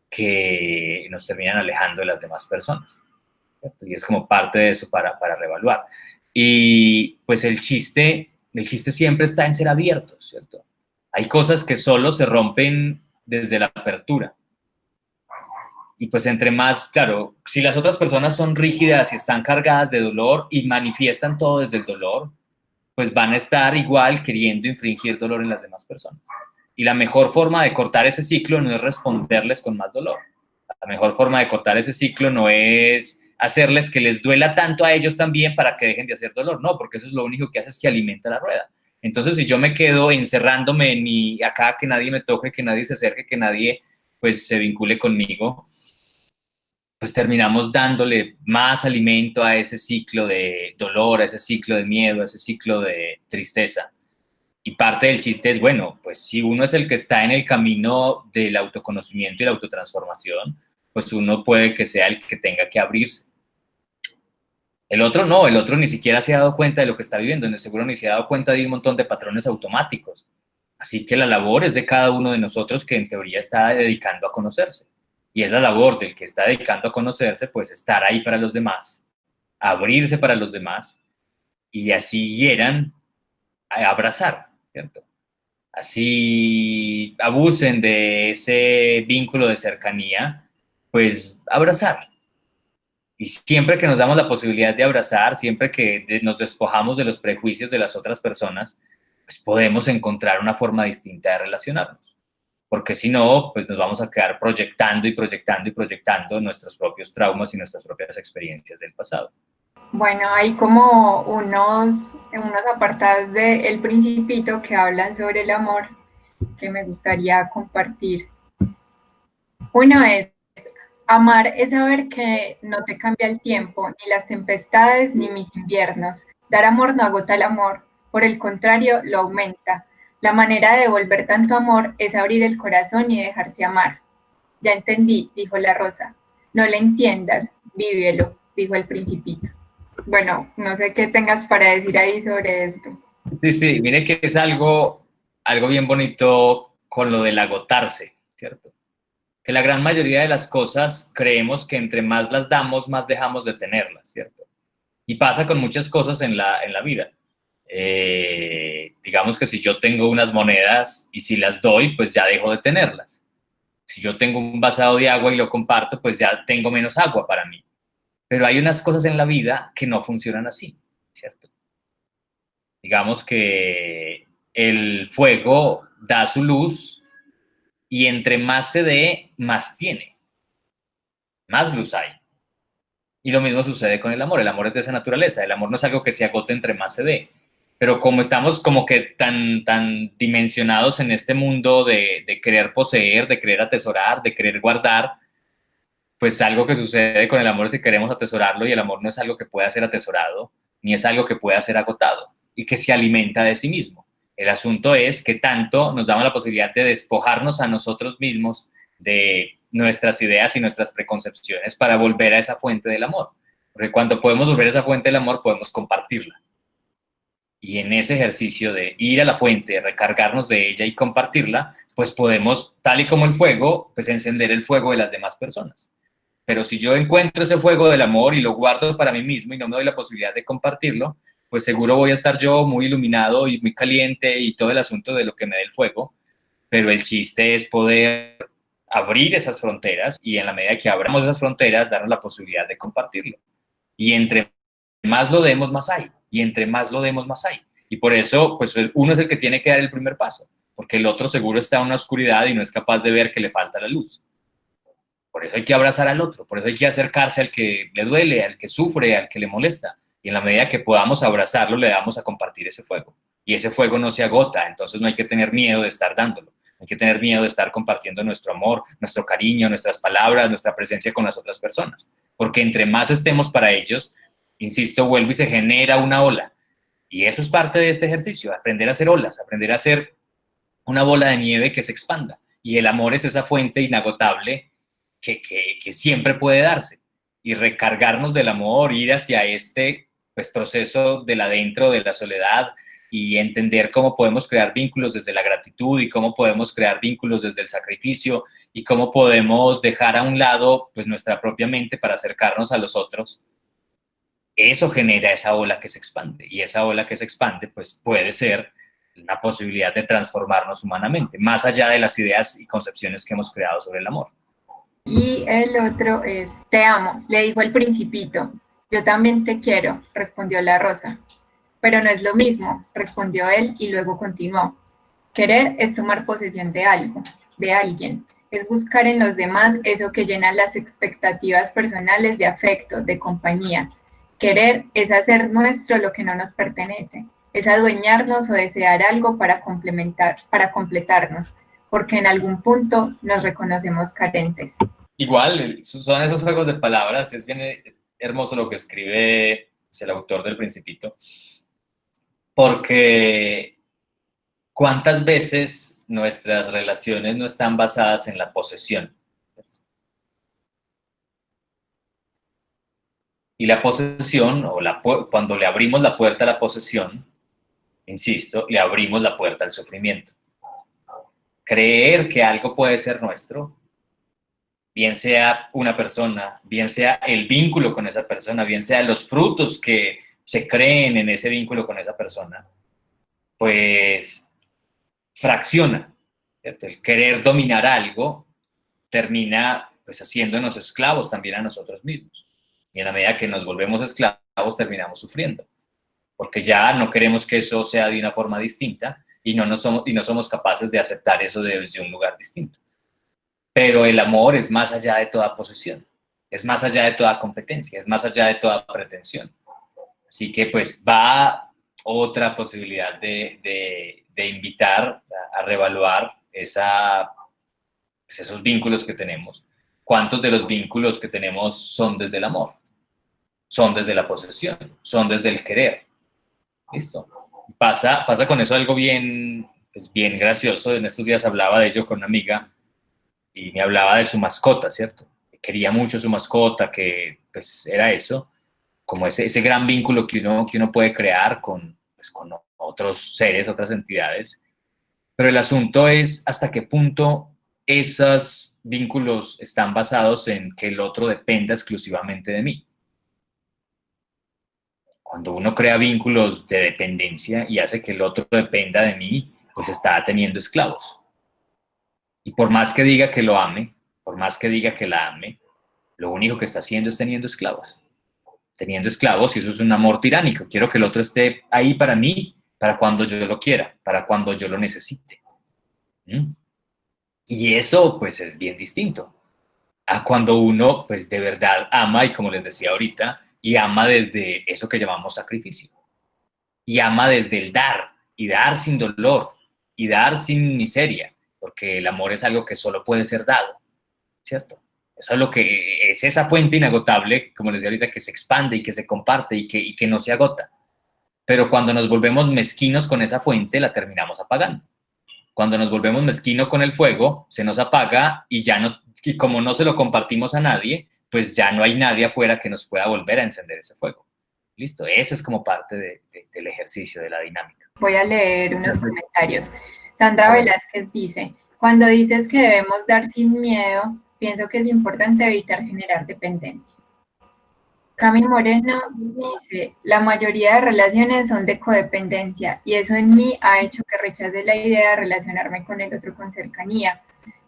que nos terminan alejando de las demás personas, ¿cierto? Y es como parte de eso para reevaluar. Y pues el chiste siempre está en ser abiertos, ¿cierto? Hay cosas que solo se rompen desde la apertura. Y pues entre más, claro, si las otras personas son rígidas y están cargadas de dolor y manifiestan todo desde el dolor, pues van a estar igual queriendo infringir dolor en las demás personas. Y la mejor forma de cortar ese ciclo no es responderles con más dolor. La mejor forma de cortar ese ciclo no es hacerles que les duela tanto a ellos también para que dejen de hacer dolor. No, porque eso es lo único que hace, es que alimenta la rueda. Entonces, si yo me quedo encerrándome ni acá, que nadie me toque, que nadie se acerque, que nadie pues se vincule conmigo, pues terminamos dándole más alimento a ese ciclo de dolor, a ese ciclo de miedo, a ese ciclo de tristeza. Y parte del chiste es, bueno, pues si uno es el que está en el camino del autoconocimiento y la autotransformación, pues uno puede que sea el que tenga que abrirse. El otro no, el otro ni siquiera se ha dado cuenta de lo que está viviendo, en el seguro ni se ha dado cuenta de un montón de patrones automáticos. Así que la labor es de cada uno de nosotros que en teoría está dedicando a conocerse. Y es la labor del que está dedicando a conocerse, pues estar ahí para los demás, abrirse para los demás y así hieran a abrazar, ¿cierto? Así abusen de ese vínculo de cercanía, pues abrazar. Y siempre que nos damos la posibilidad de abrazar, siempre que nos despojamos de los prejuicios de las otras personas, pues podemos encontrar una forma distinta de relacionarnos. Porque si no, pues nos vamos a quedar proyectando y proyectando y proyectando nuestros propios traumas y nuestras propias experiencias del pasado. Bueno, hay como unos apartados de El Principito que hablan sobre el amor que me gustaría compartir. Uno es: amar es saber que no te cambia el tiempo, ni las tempestades, ni mis inviernos. Dar amor no agota el amor, por el contrario, lo aumenta. La manera de devolver tanto amor es abrir el corazón y dejarse amar. Ya entendí, dijo la rosa. No le entiendas, vívelo, dijo el Principito. Bueno, no sé qué tengas para decir ahí sobre esto. Sí, sí, mire que es algo bien bonito con lo del agotarse, ¿cierto? Que la gran mayoría de las cosas creemos que entre más las damos, más dejamos de tenerlas, ¿cierto? Y pasa con muchas cosas en la vida. Digamos que si yo tengo unas monedas y si las doy, pues ya dejo de tenerlas. Si yo tengo un vasado de agua y lo comparto, pues ya tengo menos agua para mí. Pero hay unas cosas en la vida que no funcionan así, ¿cierto? Digamos que el fuego da su luz y entre más se dé, más tiene, más luz hay. Y lo mismo sucede con el amor. El amor es de esa naturaleza. El amor no es algo que se agote entre más se dé. Pero como estamos como que tan dimensionados en este mundo de querer poseer, de querer atesorar, de querer guardar, pues algo que sucede con el amor es que queremos atesorarlo y el amor no es algo que pueda ser atesorado, ni es algo que pueda ser agotado y que se alimenta de sí mismo. El asunto es que tanto nos damos la posibilidad de despojarnos a nosotros mismos de nuestras ideas y nuestras preconcepciones para volver a esa fuente del amor. Porque cuando podemos volver a esa fuente del amor, podemos compartirla. Y en ese ejercicio de ir a la fuente, recargarnos de ella y compartirla, pues podemos, tal y como el fuego, pues encender el fuego de las demás personas. Pero si yo encuentro ese fuego del amor y lo guardo para mí mismo y no me doy la posibilidad de compartirlo, pues seguro voy a estar yo muy iluminado y muy caliente y todo el asunto de lo que me dé el fuego. Pero el chiste es poder abrir esas fronteras y en la medida que abramos esas fronteras, darnos la posibilidad de compartirlo. Y entre más lo demos, más hay. Y entre más lo demos, más hay. Y por eso, pues uno es el que tiene que dar el primer paso, porque el otro seguro está en una oscuridad y no es capaz de ver que le falta la luz. Por eso hay que abrazar al otro, por eso hay que acercarse al que le duele, al que sufre, al que le molesta. Y en la medida que podamos abrazarlo, le damos a compartir ese fuego. Y ese fuego no se agota, entonces no hay que tener miedo de estar dándolo. Hay que tener miedo de estar compartiendo nuestro amor, nuestro cariño, nuestras palabras, nuestra presencia con las otras personas. Porque entre más estemos para ellos, insisto, vuelvo y se genera una ola. Y eso es parte de este ejercicio, aprender a hacer olas, aprender a hacer una bola de nieve que se expanda. Y el amor es esa fuente inagotable que siempre puede darse. Y recargarnos del amor, ir hacia este pues, proceso del adentro, de la soledad, y entender cómo podemos crear vínculos desde la gratitud y cómo podemos crear vínculos desde el sacrificio y cómo podemos dejar a un lado pues, nuestra propia mente para acercarnos a los otros. Eso genera esa ola que se expande y esa ola que se expande pues puede ser una posibilidad de transformarnos humanamente, más allá de las ideas y concepciones que hemos creado sobre el amor. Y el otro es: te amo, le dijo el Principito. Yo también te quiero, respondió la rosa. Pero no es lo mismo, respondió él y luego continuó. Querer es tomar posesión de algo, de alguien. es buscar en los demás eso que llena las expectativas personales de afecto, de compañía. Querer es hacer nuestro lo que no nos pertenece, es adueñarnos o desear algo para complementar, para completarnos, porque en algún punto nos reconocemos carentes. Igual, son esos juegos de palabras, es bien hermoso lo que escribe el autor del Principito, porque ¿cuántas veces nuestras relaciones no están basadas en la posesión? Y la posesión, cuando le abrimos la puerta a la posesión, insisto, le abrimos la puerta al sufrimiento. Creer que algo puede ser nuestro, bien sea una persona, bien sea el vínculo con esa persona, bien sea los frutos que se creen en ese vínculo con esa persona, pues fracciona, ¿cierto? El querer dominar algo termina pues haciéndonos esclavos también a nosotros mismos. Y en la medida que nos volvemos esclavos, terminamos sufriendo, porque ya no queremos que eso sea de una forma distinta y no somos capaces de aceptar eso desde un lugar distinto. Pero el amor es más allá de toda posesión, es más allá de toda competencia, es más allá de toda pretensión. Así que pues va otra posibilidad de invitar a reevaluar pues esos vínculos que tenemos. ¿Cuántos de los vínculos que tenemos son desde el amor? Son desde la posesión, son desde el querer. ¿Listo? Pasa con eso algo bien, pues bien gracioso. En estos días hablaba de ello con una amiga y me hablaba de su mascota, ¿cierto? Quería mucho su mascota, que pues era eso, como ese gran vínculo que uno puede crear pues, con otros seres, otras entidades. Pero el asunto es hasta qué punto esos vínculos están basados en que el otro dependa exclusivamente de mí. Cuando uno crea vínculos de dependencia y hace que el otro dependa de mí, pues está teniendo esclavos. Y por más que diga que lo ame, por más que diga que la ame, lo único que está haciendo es teniendo esclavos. Teniendo esclavos, y eso es un amor tiránico. Quiero que el otro esté ahí para mí, para cuando yo lo quiera, para cuando yo lo necesite. ¿Mm? Y eso, pues, es bien distinto a cuando uno, pues, de verdad ama, y como les decía ahorita, y ama desde eso que llamamos sacrificio. Y ama desde el dar, y dar sin dolor, y dar sin miseria, porque el amor es algo que solo puede ser dado, ¿cierto? Eso es lo que es esa fuente inagotable, como les decía ahorita, que se expande y que se comparte y que no se agota. Pero cuando nos volvemos mezquinos con esa fuente, la terminamos apagando. Cuando nos volvemos mezquinos con el fuego, se nos apaga y ya no, y como no se lo compartimos a nadie, pues ya no hay nadie afuera que nos pueda volver a encender ese fuego. Listo, ese es como parte del ejercicio, de la dinámica. Voy a leer unos comentarios. Sandra Velázquez dice, cuando dices que debemos dar sin miedo, pienso que es importante evitar generar dependencia. Cami Moreno dice, la mayoría de relaciones son de codependencia y eso en mí ha hecho que rechace la idea de relacionarme con el otro con cercanía,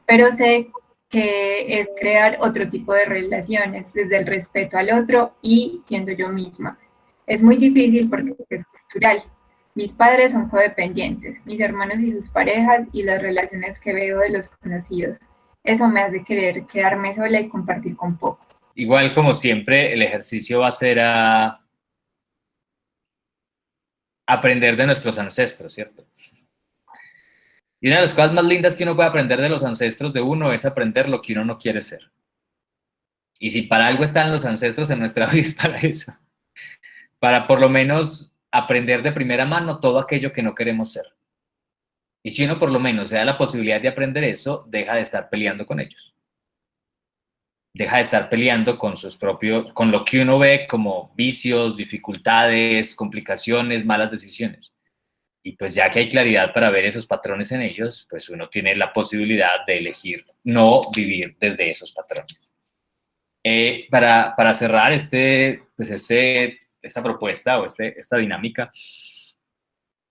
pero sé que es crear otro tipo de relaciones desde el respeto al otro y siendo yo misma. Es muy difícil porque es cultural. Mis padres son codependientes, mis hermanos y sus parejas y las relaciones que veo de los conocidos. Eso me hace querer quedarme sola y compartir con pocos. Igual como siempre, el ejercicio va a ser a aprender de nuestros ancestros, ¿cierto? Y una de las cosas más lindas que uno puede aprender de los ancestros de uno es aprender lo que uno no quiere ser. Y si para algo están los ancestros en nuestra vida es para eso. Para por lo menos aprender de primera mano todo aquello que no queremos ser. Y si uno por lo menos se da la posibilidad de aprender eso, deja de estar peleando con ellos. Deja de estar peleando con sus propios, con lo que uno ve como vicios, dificultades, complicaciones, malas decisiones. Y pues ya que hay claridad para ver esos patrones en ellos, pues uno tiene la posibilidad de elegir no vivir desde esos patrones. Para cerrar esta propuesta o esta dinámica,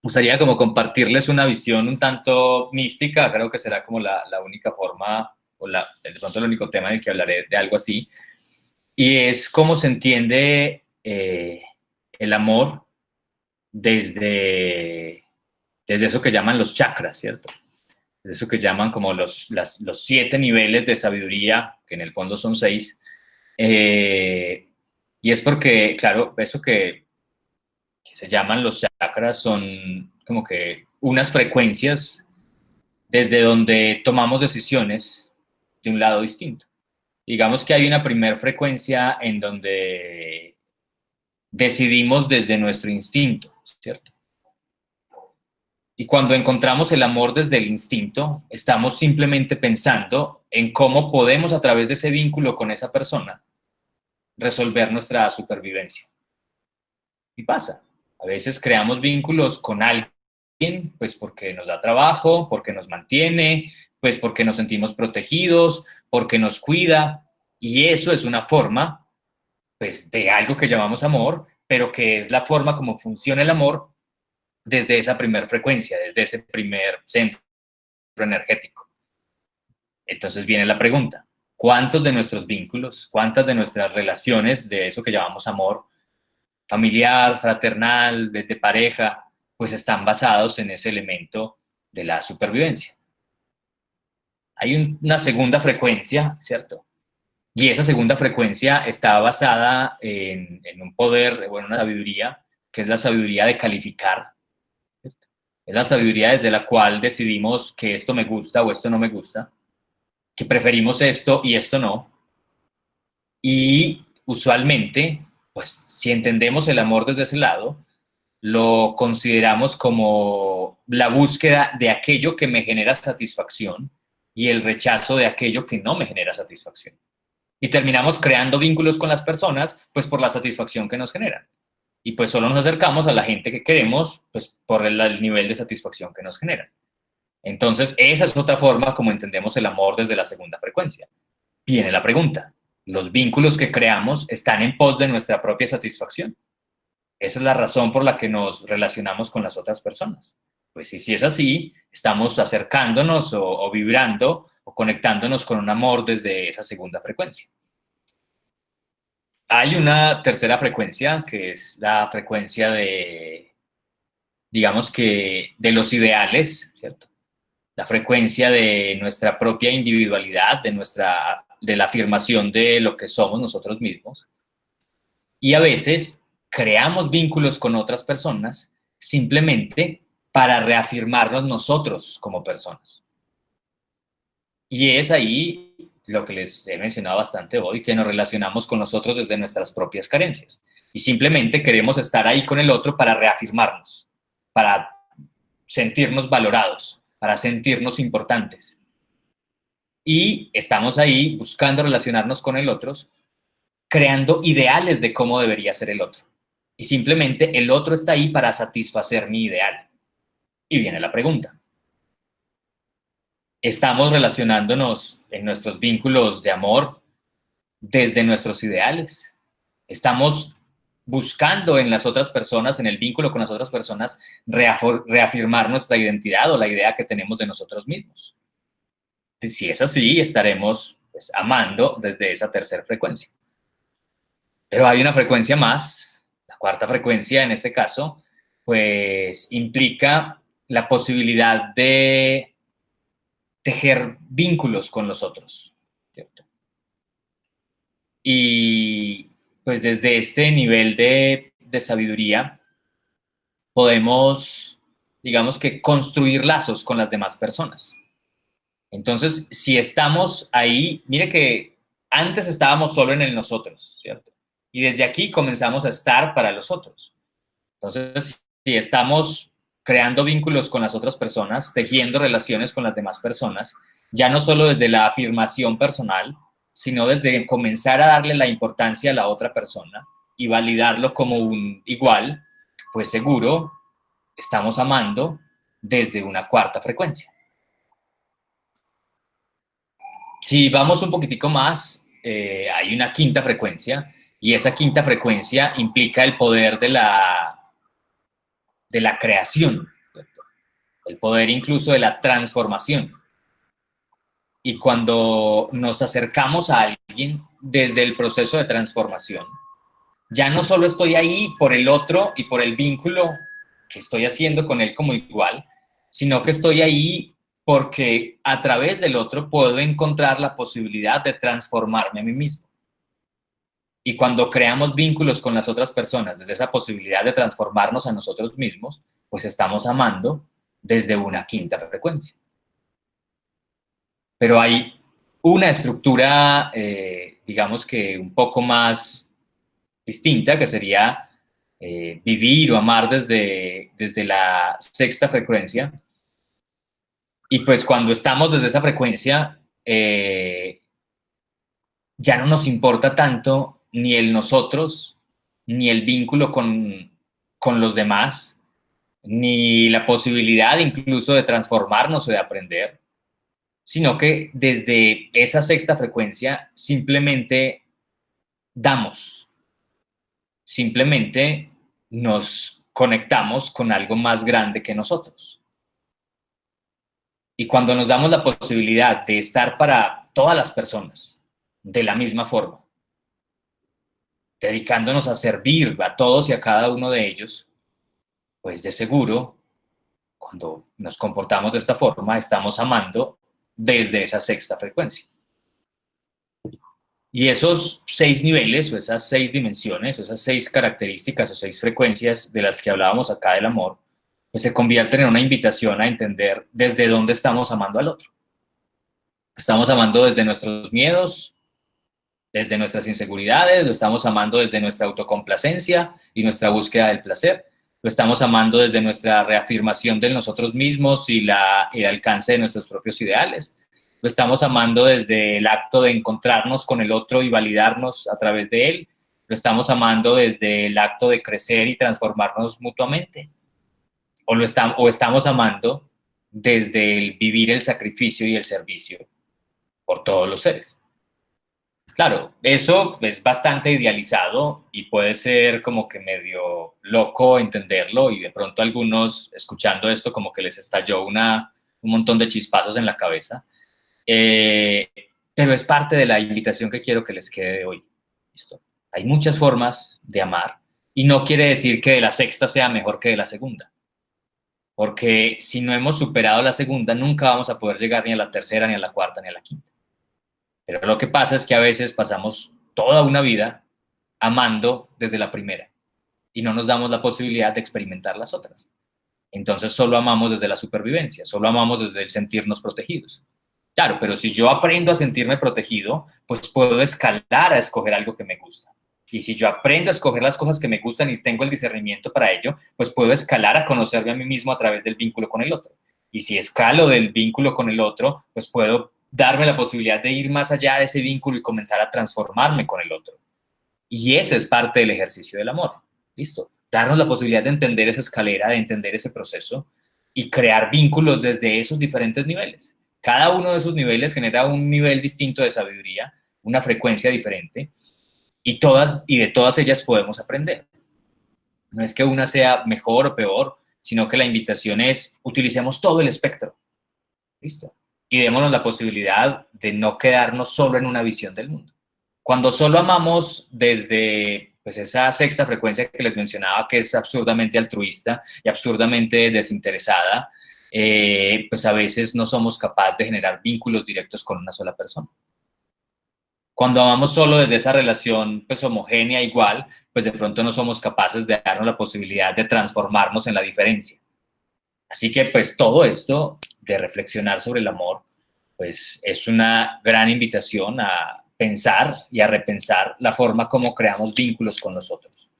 gustaría como compartirles una visión un tanto mística, creo que será como la única forma o de pronto el único tema en el que hablaré de algo así, y es cómo se entiende el amor desde eso que llaman los chakras, ¿cierto? eso que llaman como los 7 niveles de sabiduría, que en el fondo son 6. Y es porque, claro, eso que se llaman los chakras son como que unas frecuencias desde donde tomamos decisiones de un lado distinto. Digamos que hay una primera frecuencia en donde decidimos desde nuestro instinto, ¿cierto? Y cuando encontramos el amor desde el instinto, estamos simplemente pensando en cómo podemos, a través de ese vínculo con esa persona, resolver nuestra supervivencia. Y pasa. A veces creamos vínculos con alguien, pues porque nos da trabajo, porque nos mantiene, pues porque nos sentimos protegidos, porque nos cuida. Y eso es una forma, pues, de algo que llamamos amor, pero que es la forma como funciona el amor desde esa primera frecuencia, desde ese primer centro energético. Entonces viene la pregunta, ¿cuántos de nuestros vínculos, cuántas de nuestras relaciones de eso que llamamos amor, familiar, fraternal, de pareja, pues están basados en ese elemento de la supervivencia? Hay una segunda frecuencia, ¿cierto? Y esa segunda frecuencia está basada en un poder, bueno, una sabiduría, que es la sabiduría de calificar. Es la sabiduría desde la cual decidimos que esto me gusta o esto no me gusta, que preferimos esto y esto no. Y usualmente, pues si entendemos el amor desde ese lado, lo consideramos como la búsqueda de aquello que me genera satisfacción y el rechazo de aquello que no me genera satisfacción. Y terminamos creando vínculos con las personas, pues por la satisfacción que nos generan. Y pues solo nos acercamos a la gente que queremos, pues por el nivel de satisfacción que nos generan. Entonces, esa es otra forma como entendemos el amor desde la segunda frecuencia. Viene la pregunta, ¿los vínculos que creamos están en pos de nuestra propia satisfacción? Esa es la razón por la que nos relacionamos con las otras personas. Pues si es así, estamos acercándonos o vibrando o conectándonos con un amor desde esa segunda frecuencia. Hay una tercera frecuencia, que es la frecuencia de, digamos que, de los ideales, ¿cierto? La frecuencia de nuestra propia individualidad, de la afirmación de lo que somos nosotros mismos. Y a veces creamos vínculos con otras personas simplemente para reafirmarnos nosotros como personas. Y es ahí lo que les he mencionado bastante hoy, que nos relacionamos con nosotros desde nuestras propias carencias. Y simplemente queremos estar ahí con el otro para reafirmarnos, para sentirnos valorados, para sentirnos importantes. Y estamos ahí buscando relacionarnos con el otro, creando ideales de cómo debería ser el otro. Y simplemente el otro está ahí para satisfacer mi ideal. Y viene la pregunta. ¿Estamos relacionándonos en nuestros vínculos de amor desde nuestros ideales? ¿Estamos buscando en las otras personas, en el vínculo con las otras personas, reafirmar nuestra identidad o la idea que tenemos de nosotros mismos? Si es así, estaremos, pues, amando desde esa tercera frecuencia. Pero hay una frecuencia más, la cuarta frecuencia en este caso, pues implica la posibilidad de tejer vínculos con los otros, ¿cierto? Y pues desde este nivel de sabiduría podemos, digamos que, construir lazos con las demás personas. Entonces, si estamos ahí, mire que antes estábamos solo en el nosotros, ¿cierto? Y desde aquí comenzamos a estar para los otros. Entonces, si estamos creando vínculos con las otras personas, tejiendo relaciones con las demás personas, ya no solo desde la afirmación personal, sino desde comenzar a darle la importancia a la otra persona y validarlo como un igual, pues seguro estamos amando desde una cuarta frecuencia. Si vamos un poquitico más, hay una quinta frecuencia, y esa quinta frecuencia implica el poder de la creación, ¿cierto? El poder incluso de la transformación. Y cuando nos acercamos a alguien desde el proceso de transformación, ya no solo estoy ahí por el otro y por el vínculo que estoy haciendo con él como igual, sino que estoy ahí porque a través del otro puedo encontrar la posibilidad de transformarme a mí mismo. Y cuando creamos vínculos con las otras personas desde esa posibilidad de transformarnos a nosotros mismos, pues estamos amando desde una quinta frecuencia. Pero hay una estructura, digamos que un poco más distinta, que sería vivir o amar desde la sexta frecuencia. Y pues cuando estamos desde esa frecuencia, ya no nos importa tanto ni el nosotros, ni el vínculo con los demás, ni la posibilidad incluso de transformarnos o de aprender, sino que desde esa sexta frecuencia simplemente damos, simplemente nos conectamos con algo más grande que nosotros. Y cuando nos damos la posibilidad de estar para todas las personas de la misma forma, dedicándonos a servir a todos y a cada uno de ellos, pues de seguro, cuando nos comportamos de esta forma, estamos amando desde esa sexta frecuencia. Y esos 6 niveles, o esas 6 dimensiones, o esas 6 características, o 6 frecuencias de las que hablábamos acá del amor, pues se convierten en una invitación a entender desde dónde estamos amando al otro. Estamos amando desde nuestros miedos, desde nuestras inseguridades, lo estamos amando desde nuestra autocomplacencia y nuestra búsqueda del placer, lo estamos amando desde nuestra reafirmación de nosotros mismos y el alcance de nuestros propios ideales, lo estamos amando desde el acto de encontrarnos con el otro y validarnos a través de él, lo estamos amando desde el acto de crecer y transformarnos mutuamente, o estamos amando desde el vivir el sacrificio y el servicio por todos los seres. Claro, eso es bastante idealizado y puede ser como que medio loco entenderlo y de pronto algunos escuchando esto como que les estalló un montón de chispazos en la cabeza. Pero es parte de la invitación que quiero que les quede de hoy. ¿Listo? Hay muchas formas de amar y no quiere decir que de la sexta sea mejor que de la segunda. Porque si no hemos superado la segunda, nunca vamos a poder llegar ni a la tercera, ni a la cuarta, ni a la quinta. Pero lo que pasa es que a veces pasamos toda una vida amando desde la primera y no nos damos la posibilidad de experimentar las otras. Entonces solo amamos desde la supervivencia, solo amamos desde el sentirnos protegidos. Claro, pero si yo aprendo a sentirme protegido, pues puedo escalar a escoger algo que me gusta. Y si yo aprendo a escoger las cosas que me gustan y tengo el discernimiento para ello, pues puedo escalar a conocerme a mí mismo a través del vínculo con el otro. Y si escalo del vínculo con el otro, pues puedo darme la posibilidad de ir más allá de ese vínculo y comenzar a transformarme con el otro. Y ese es parte del ejercicio del amor. ¿Listo? Darnos la posibilidad de entender esa escalera, de entender ese proceso y crear vínculos desde esos diferentes niveles. Cada uno de esos niveles genera un nivel distinto de sabiduría, una frecuencia diferente, y de todas ellas podemos aprender. No es que una sea mejor o peor, sino que la invitación es utilicemos todo el espectro. ¿Listo? Y démonos la posibilidad de no quedarnos solo en una visión del mundo. Cuando solo amamos desde pues, esa sexta frecuencia que les mencionaba, que es absurdamente altruista y absurdamente desinteresada, pues a veces no somos capaces de generar vínculos directos con una sola persona. Cuando amamos solo desde esa relación pues, homogénea, igual, pues de pronto no somos capaces de darnos la posibilidad de transformarnos en la diferencia. Así que pues todo esto de reflexionar sobre el amor, pues es una gran invitación a pensar y a repensar la forma como creamos vínculos con nosotros.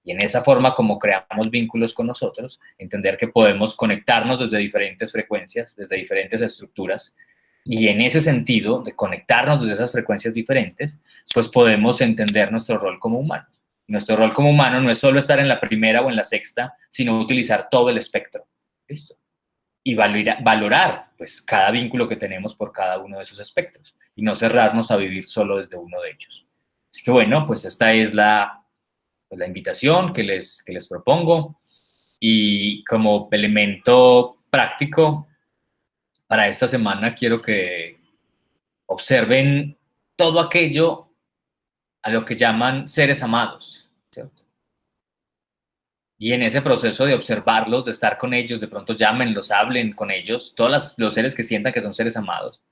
Y en esa forma como creamos vínculos con nosotros, entender que podemos conectarnos desde diferentes frecuencias, desde diferentes estructuras, y en ese sentido de conectarnos desde esas frecuencias diferentes, pues podemos entender nuestro rol como humanos. Nuestro rol como humano no es solo estar en la primera o en la sexta, sino utilizar todo el espectro. ¿Listo? Y valorar pues, cada vínculo que tenemos por cada uno de esos espectros y no cerrarnos a vivir solo desde uno de ellos. Así que bueno, pues esta es la invitación que les propongo y como elemento práctico para esta semana quiero que observen todo aquello a lo que llaman seres amados, ¿cierto? Y en ese proceso de observarlos, de estar con ellos, de pronto llámenlos, hablen con ellos, todos los seres que sientan que son seres amados,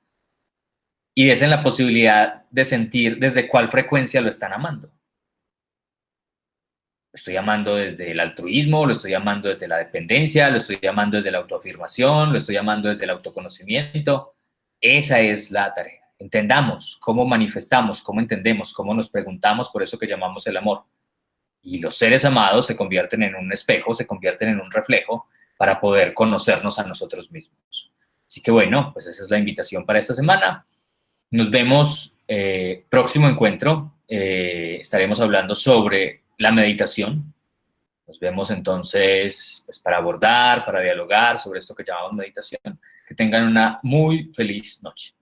y desen la posibilidad de sentir desde cuál frecuencia lo están amando. Lo estoy amando desde el altruismo, lo estoy amando desde la dependencia, lo estoy amando desde la autoafirmación, lo estoy amando desde el autoconocimiento. Esa es la tarea. Entendamos cómo manifestamos, cómo entendemos, cómo nos preguntamos por eso que llamamos el amor. Y los seres amados se convierten en un espejo, se convierten en un reflejo para poder conocernos a nosotros mismos. Así que bueno, pues esa es la invitación para esta semana. Nos vemos próximo encuentro. Estaremos hablando sobre la meditación. Nos vemos entonces pues, para abordar, para dialogar sobre esto que llamamos meditación. Que tengan una muy feliz noche.